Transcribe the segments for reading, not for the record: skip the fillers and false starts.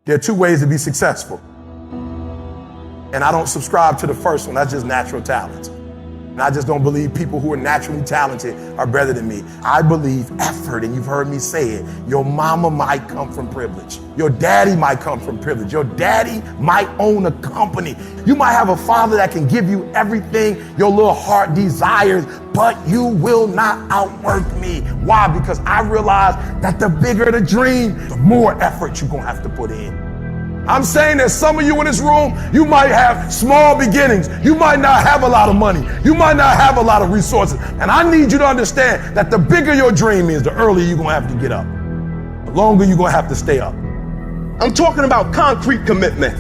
There are two ways to be successful. And I don't subscribe to the first one. That's just natural talent. And I just don't believe people who are naturally talented are better than me. I believe effort, and you've heard me say it. Your mama might come from privilege. Your daddy might come from privilege. Your daddy might own a company. You might have a father that can give you everything your little heart desires, but you will not outwork me. Why? Because I realize that the bigger the dream, the more effort you're gonna have to put in. I'm saying that some of you in this room, you might have small beginnings. You might not have a lot of money. You might not have a lot of resources. And I need you to understand that the bigger your dream is, the earlier you're gonna have to get up. The longer you're gonna have to stay up. I'm talking about concrete commitment.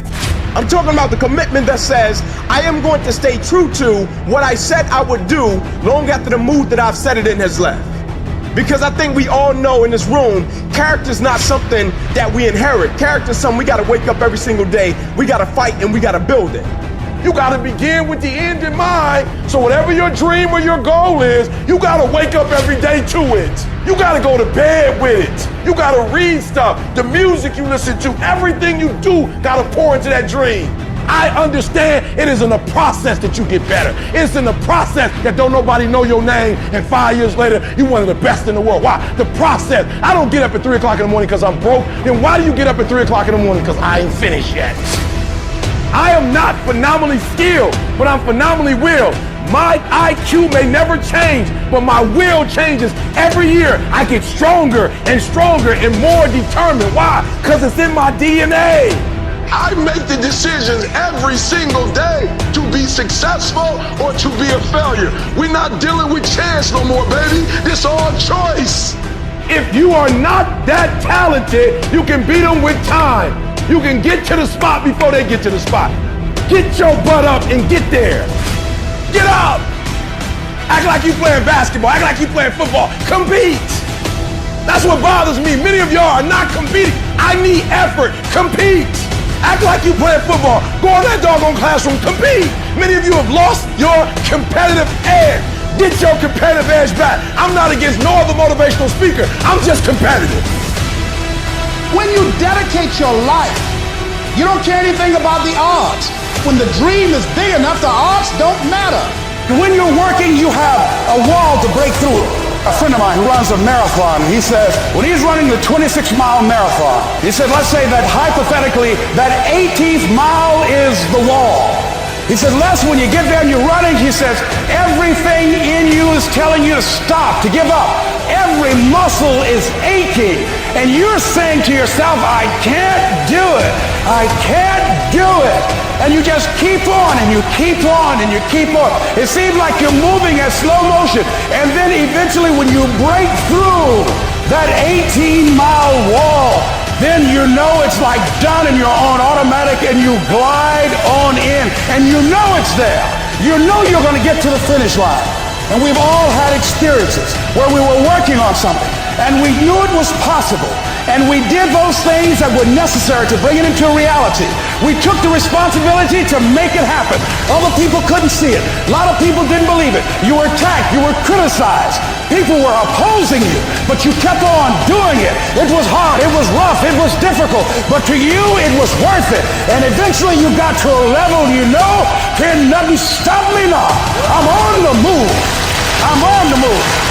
I'm talking about the commitment that says, I am going to stay true to what I said I would do long after the mood that I've set it in has left. Because I think we all know in this room, character is not something that we inherit. Character is something we gotta wake up every single day, we gotta fight, and we gotta build it. You gotta begin with the end in mind. So whatever your dream or your goal is, you gotta wake up every day to it. You gotta go to bed with it. You gotta read stuff, the music you listen to, everything you do gotta pour into that dream. I understand it is in the process that you get better. It's in the process that don't nobody know your name, and 5 years later, you're one of the best in the world. Why? The process. I don't get up at 3 o'clock in the morning because I'm broke. Then why do you get up at 3 o'clock in the morning? Because I ain't finished yet. I am not phenomenally skilled, but I'm phenomenally willed. My IQ may never change, but my will changes every year. I get stronger and stronger and more determined. Why? Because it's in my DNA. I make the decisions every single day to be successful or to be a failure. We're not dealing with chance no more, baby. This all choice. If you are not that talented, you can beat them with time. You can get to the spot before they get to the spot. Get your butt up and get there. Get up. Act like you playing basketball. Act like you playing football. Compete. That's what bothers me. Many of y'all are not competing. I need effort. Compete. Act like you playing football. Go in that doggone classroom, compete. Many of you have lost your competitive edge. Get your competitive edge back. I'm not against no other motivational speaker. I'm just competitive. When you dedicate your life, you don't care anything about the odds. When the dream is big enough, the odds don't matter. When you're working, you have a wall to break through. A friend of mine who runs a marathon, he says, when he's running the 26-mile marathon, he said, let's say that hypothetically, that 18th mile is the wall. He said, Les, when you get there and you're running, he says, everything in you is telling you to stop, to give up. Every muscle is aching. And you're saying to yourself, I can't do it. I can't do it. And you just keep on and you keep on and you keep on. It seems like you're moving at slow motion. And then eventually when you break through that 18-mile wall, then you know it's like done and you're on automatic and you glide on in and you know it's there. You know you're going to get to the finish line. And we've all had experiences where we were working on something and we knew it was possible. And we did those things that were necessary to bring it into reality. We took the responsibility to make it happen. Other people couldn't see it. A lot of people didn't believe it. You were attacked. You were criticized. People were opposing you, but you kept on doing it. It was hard. It was rough. It was difficult. But to you, it was worth it. And eventually you got to a level you know, can nothing stop me now. I'm on the move. I'm on the move.